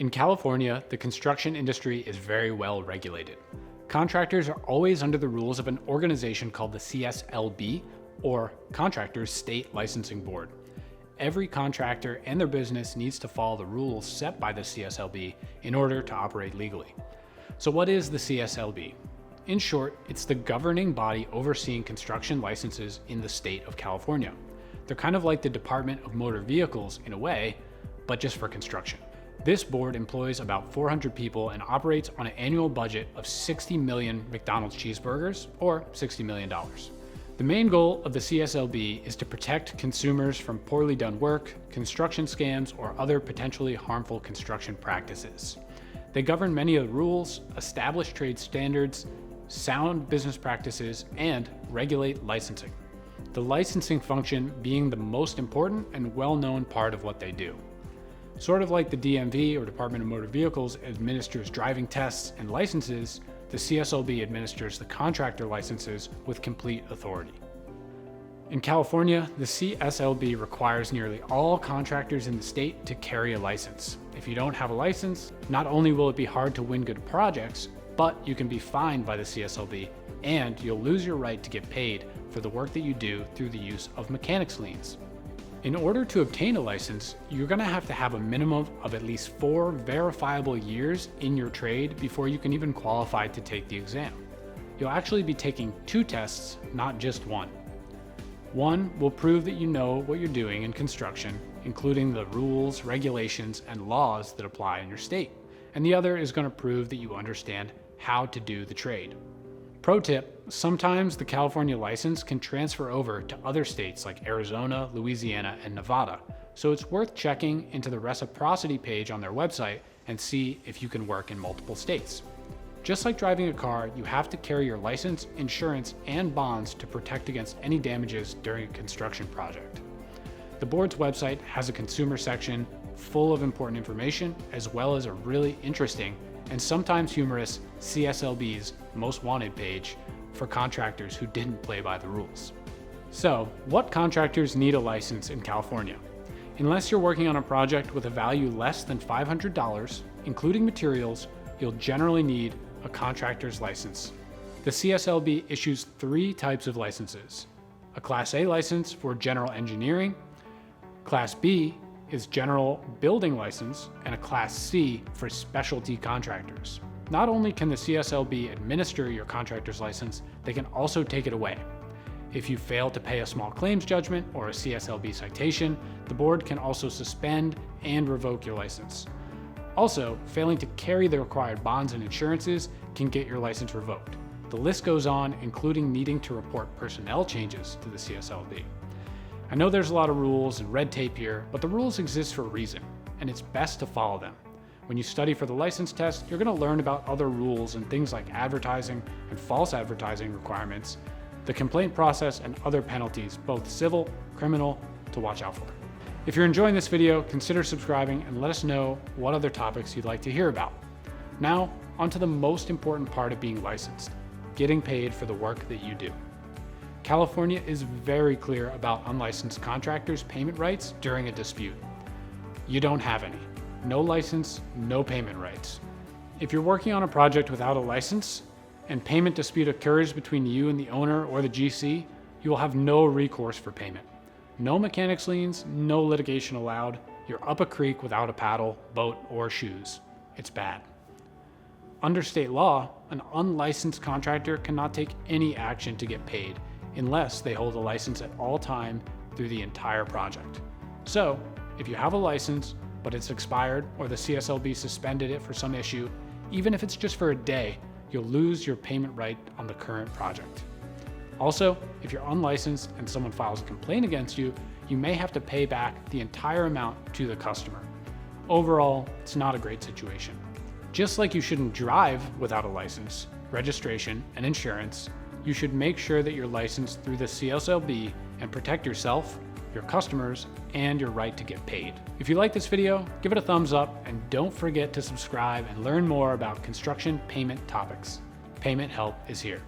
In California, the construction industry is very well regulated. Contractors are always under the rules of an organization called the CSLB, or Contractors State Licensing Board. Every contractor and their business needs to follow the rules set by the CSLB in order to operate legally. So what is the CSLB? In short, it's the governing body overseeing construction licenses in the state of California. They're kind of like the Department of Motor Vehicles in a way, but just for construction. This board employs about 400 people and operates on an annual budget of 60 million McDonald's cheeseburgers, or $60 million. The main goal of the CSLB is to protect consumers from poorly done work, construction scams, or other potentially harmful construction practices. They govern many of the rules, establish trade standards, sound business practices, and regulate licensing. The licensing function being the most important and well-known part of what they do. Sort of like the DMV, or Department of Motor Vehicles, administers driving tests and licenses, the CSLB administers the contractor licenses with complete authority. In California, the CSLB requires nearly all contractors in the state to carry a license. If you don't have a license, not only will it be hard to win good projects, but you can be fined by the CSLB, and you'll lose your right to get paid for the work that you do through the use of mechanics liens. In order to obtain a license, you're going to have a minimum of at least 4 verifiable years in your trade before you can even qualify to take the exam. You'll actually be taking 2 tests, not just one. One will prove that you know what you're doing in construction, including the rules, regulations, and laws that apply in your state. And the other is going to prove that you understand how to do the trade. Pro tip, sometimes the California license can transfer over to other states like Arizona, Louisiana, and Nevada, so it's worth checking into the reciprocity page on their website and see if you can work in multiple states. Just like driving a car, you have to carry your license, insurance, and bonds to protect against any damages during a construction project. The board's website has a consumer section full of important information, as well as a really interesting and sometimes humorous CSLB's Most Wanted page for contractors who didn't play by the rules. So, what contractors need a license in California? Unless you're working on a project with a value less than $500, including materials, you'll generally need a contractor's license. The CSLB issues 3 types of licenses: a Class A license for general engineering, Class B is general building license, and a Class C for specialty contractors. Not only can the CSLB administer your contractor's license, they can also take it away. If you fail to pay a small claims judgment or a CSLB citation, the board can also suspend and revoke your license. Also, failing to carry the required bonds and insurances can get your license revoked. The list goes on, including needing to report personnel changes to the CSLB. I know there's a lot of rules and red tape here, but the rules exist for a reason, and it's best to follow them. When you study for the license test, you're going to learn about other rules and things like advertising and false advertising requirements, the complaint process, and other penalties, both civil, criminal, to watch out for. If you're enjoying this video, consider subscribing and let us know what other topics you'd like to hear about. Now, onto the most important part of being licensed: getting paid for the work that you do. California is very clear about unlicensed contractors' payment rights during a dispute. You don't have any. No license, no payment rights. If you're working on a project without a license and payment dispute occurs between you and the owner or the GC, you will have no recourse for payment. No mechanics liens, no litigation allowed. You're up a creek without a paddle, boat, or shoes. It's bad. Under state law, an unlicensed contractor cannot take any action to get paid unless they hold a license at all time through the entire project. So, if you have a license, but it's expired or the CSLB suspended it for some issue, even if it's just for a day, you'll lose your payment right on the current project. Also, if you're unlicensed and someone files a complaint against you, you may have to pay back the entire amount to the customer. Overall, it's not a great situation. Just like you shouldn't drive without a license, registration, and insurance, you should make sure that you're licensed through the CSLB and protect yourself, your customers, and your right to get paid. If you like this video, give it a thumbs up and don't forget to subscribe and learn more about construction payment topics. Payment help is here.